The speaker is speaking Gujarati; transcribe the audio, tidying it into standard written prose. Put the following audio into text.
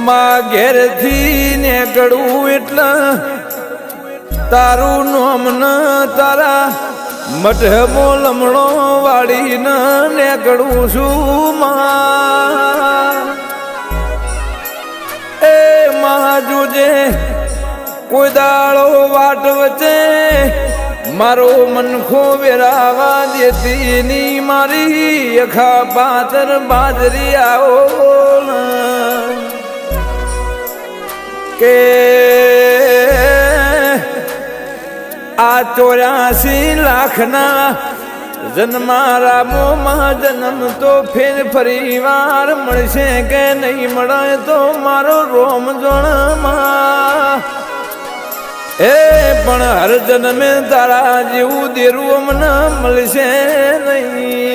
માં ઘેરથી ને ગળું એટલે તારું નામ ન તારા મઢમો લમણો વાળીને ને ગળું છું માં. એ માં જોજે કોઈ દાળો વાટ વચ્ચે મારો મનખો વેરાવા દેતી ની મારી અખા પાતર બાજરી આવો કે આ 84 લાખના જન્મારામોમાં જન્મ તો ફેર ફરી વાર મળશે કે નહીં મળે તો મારો રોમ જોણમાં એ પણ હર જન્મે તારા જેવું દેરું મને મળશે નહીં.